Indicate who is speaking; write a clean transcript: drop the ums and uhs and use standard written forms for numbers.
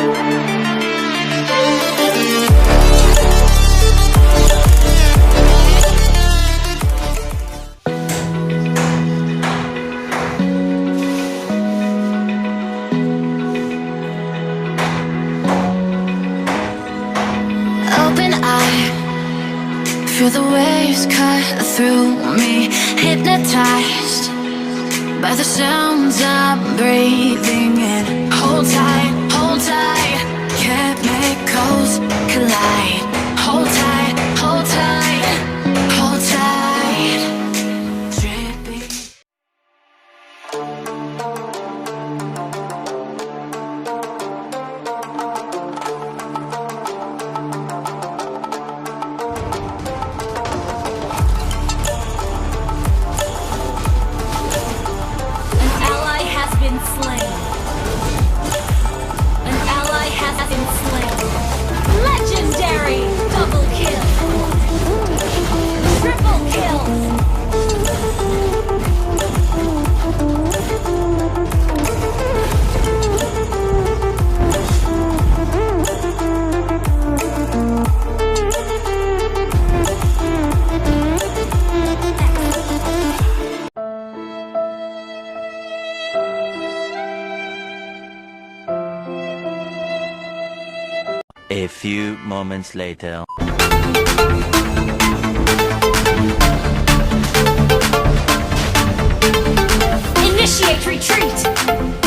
Speaker 1: Open eye, feel the waves cut through me, hypnotized by the sounds I'm breathing in. Hold tight, chemicals collide. Hold tight, hold tight, hold tight. Dripping.
Speaker 2: Legendary double kill, triple kills.
Speaker 3: A few moments later.
Speaker 2: Initiate retreat!